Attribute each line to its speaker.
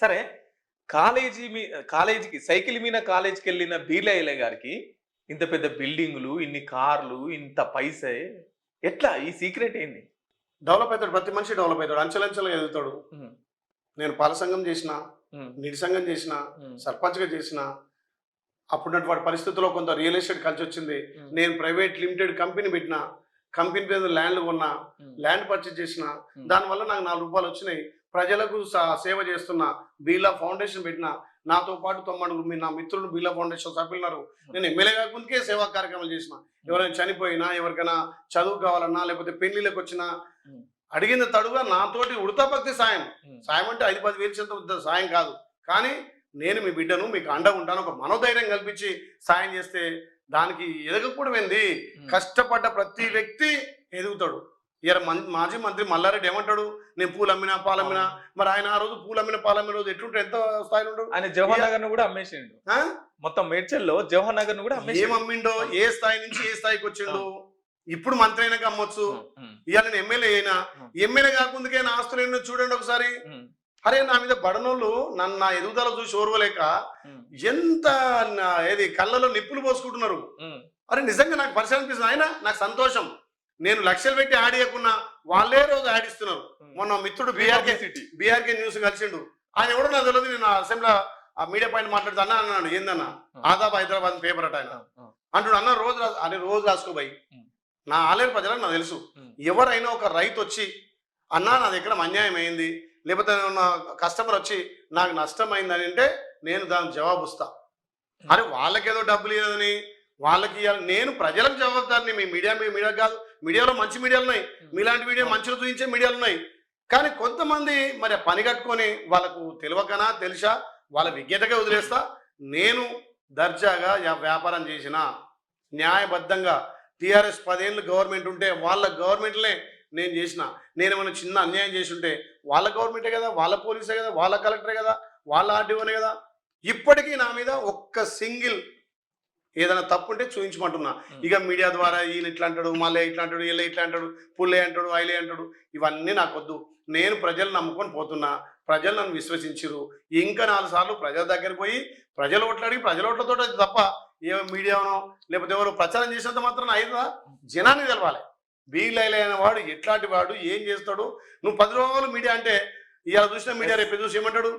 Speaker 1: సరే కాలేజీ మీ కాలేజీకి సైకిల్ మీద కాలేజీకెళ్ళిన బీర్లయ్య గారికి ఇంత పెద్ద బిల్డింగులు, ఇన్ని కార్లు, ఇంత పైసే ఎట్లా? ఈ సీక్రెట్ ఏంది?
Speaker 2: డెవలప్ అవుతాడు. ప్రతి మనిషి డెవలప్ అవుతాడు. అంచెలంచెలుగా ఎదుగుతాడు.
Speaker 1: హ్మ్.
Speaker 2: నేను పాల సంఘం చేసిన,
Speaker 1: హ్మ్.
Speaker 2: నీటి సంఘం చేసిన,
Speaker 1: హ్మ్.
Speaker 2: సర్పంచ్‌గా చేసిన. అప్పుడున్నటువంటి పరిస్థితుల్లో కొంత రియల్ ఎస్టేట్ కలిసొచ్చింది.
Speaker 1: హ్మ్.
Speaker 2: నేను ప్రైవేట్ లిమిటెడ్ కంపెనీ పెట్టిన. కంపెనీ పేరు ల్యాండ్‌లు కొన్నా.
Speaker 1: హ్మ్.
Speaker 2: ల్యాండ్ పర్చేజ్ చేసిన.
Speaker 1: హ్మ్.
Speaker 2: దానివల్ల నాకు రూ. 4 వచ్చినాయి. ప్రజలకు సేవ చేస్తున్నా. బీర్లా ఫౌండేషన్ పెట్టిన. నాతో పాటు 90 నా మిత్రులు బీర్లా ఫౌండేషన్ సభ్యులున్నారు. నేను ఎమ్మెల్యే కాకముందుకే సేవా కార్యక్రమాలు చేసిన. ఎవరైనా చనిపోయినా, ఎవరికైనా చదువు కావాలన్నా, లేకపోతే పెళ్ళిళ్ళకొచ్చినా
Speaker 1: హ్మ్.
Speaker 2: అడిగిన తడుగా నాతోటి ఉడతా భక్తి సాయం.
Speaker 1: హ్మ్.
Speaker 2: సాయం అంటే 5, 10 వేలు చెంత సాయం కాదు. కానీ నేను మీ బిడ్డను, మీకు అండగా ఉంటాను. ఒక మనోధైర్యం కల్పించి సాయం చేస్తే దానికి ఎదగకపోవడం ఏంది?
Speaker 1: హ్మ్.
Speaker 2: కష్టపడ్డ ప్రతి వ్యక్తి ఎదుగుతాడు. ఇయాల మాజీ మంత్రి మల్లారెడ్డి ఏమంటాడు? నేను పూలమ్మినా, పాలమ్మినా.
Speaker 1: అవును.
Speaker 2: మరి ఆయన ఆ రోజు పూలమ్మిన, పాలమ్మిన రోజు ఎట్లుంటే ఎంత స్థాయిలో ఉండు?
Speaker 1: ఆయన జవహర్ నగర్‌ను గూడా అమ్మేసిండు.
Speaker 2: ఆ?
Speaker 1: మొత్తం మేడ్చల్‌లో జవహర్ నగర్‌ను గూడా
Speaker 2: ఏం
Speaker 1: అమ్మేసిండు.
Speaker 2: అమ్మిండో,
Speaker 1: అవును.
Speaker 2: ఏ స్థాయి నుంచి ఏ స్థాయికి వచ్చిండు?
Speaker 1: అవును.
Speaker 2: ఇప్పుడు మంత్రి అయినాక అమ్మొచ్చు.
Speaker 1: హ్మ్. హ్మ్.
Speaker 2: ఇయాల నేను ఎమ్మెల్యే అయినా.
Speaker 1: హ్మ్.
Speaker 2: ఎమ్మెల్యే కాకముందుకే నా ఆస్తులు ఎన్నో చూడండి ఒకసారి.
Speaker 1: హ్మ్.
Speaker 2: అరే నా మీద బడనోళ్ళు నా ఎదుగుదల చూసి ఓర్వలేక
Speaker 1: హ్మ్.
Speaker 2: ఎంత ఏది కళ్ళలో నిప్పులు పోసుకుంటున్నారు.
Speaker 1: హ్మ్.
Speaker 2: అరే నిజంగా నాకు పరిచయం అనిపిస్తుంది. ఆయన నాకు సంతోషం. నేను లక్షలు పెట్టి ఆడియకున్నా వాళ్ళే రోజు ఆడిస్తున్నారు.
Speaker 1: హ్మ్.
Speaker 2: మొన్న మిత్రుడు
Speaker 1: ఫ్రీ పబ్లిసిటీ.
Speaker 2: బీఆర్కే న్యూస్ కలిసిండు. ఆయన ఎవడో నాకు తెలియదు. నేను అసెంబ్లీ ఆ మీడియా పాయింట్ మాట్లాడుతూ అన్నాడు ఏందన్నా ఆదాబ్ హైదరాబాద్ పేపర్ అట ఆయన
Speaker 1: ఆ! ఆ!
Speaker 2: అంటుడు అన్న రోజు అని రోజు రాసుకోబోయి
Speaker 1: హ్మ్.
Speaker 2: నా ఆలేరు ప్రజలకు నాకు తెలుసు.
Speaker 1: హ్మ్.
Speaker 2: ఎవరైనా ఒక రైతు వచ్చి అన్నా నా దగ్గర అన్యాయం అయింది, లేకపోతే నా కస్టమర్ వచ్చి నాకు నష్టం అయిందని అంటే నేను దానికి జవాబు ఇస్తా. అరే వాళ్ళకేదో డబ్బులు ఇవ్వదని వాళ్ళకి ఇవ్వాలి. నేను ప్రజలకు జవాబుదారిని. మీ మీడియా కాదు. మీడియాలో మంచి మీడియాలు ఉన్నాయి. మీలాంటి మీడియా మంచిగా చూపించే మీడియాలు ఉన్నాయి. కానీ కొంతమంది మరి ఆ పని కట్టుకొని వాళ్ళకు తెలియకనా తెలుసా వాళ్ళ విజ్ఞతగా వదిలేస్తా. నేను దర్జాగా వ్యాపారం చేసిన న్యాయబద్ధంగా టీఆర్ఎస్ 10 ఏళ్ళు గవర్నమెంట్ ఉంటే వాళ్ళ గవర్నమెంట్లే నేను చేసిన. నేనేమైనా చిన్న అన్యాయం చేసి ఉంటే వాళ్ళ గవర్నమెంటే కదా, వాళ్ళ పోలీసే కదా, వాళ్ళ కలెక్టరే కదా, వాళ్ళ ఆర్డీఓనే కదా. ఇప్పటికీ నా మీద ఒక్క సింగిల్ ఏదైనా తప్పు ఉంటే చూపించమంటున్నా. ఇక మీడియా ద్వారా ఈయన ఇట్లా అంటాడు, మళ్ళీ ఇట్లా అంటాడు, వీళ్ళ ఇట్లా అంటాడు, పుల్లే అంటాడు, ఐలే అంటాడు. ఇవన్నీ నాకొద్దు. నేను ప్రజలు నమ్ముకొని పోతున్నా. ప్రజలు నన్ను విశ్వసించిరు. ఇంకా 4 సార్లు ప్రజల దగ్గరికి పోయి ప్రజల ఓట్లు అడిగి ప్రజల ఓట్లతో తప్ప ఏ మీడియానో లేకపోతే ఎవరో ప్రచారం చేసినంత మాత్రం అయిదా? జనాన్ని తెలవాలి. బీలైలే అయిన వాడు ఎట్లాంటి వాడు, ఏం చేస్తాడు. నువ్వు 10 రోజులు మీడియా అంటే ఇవాళ చూసిన మీడియా రేపు చూసి ఏమంటాడు?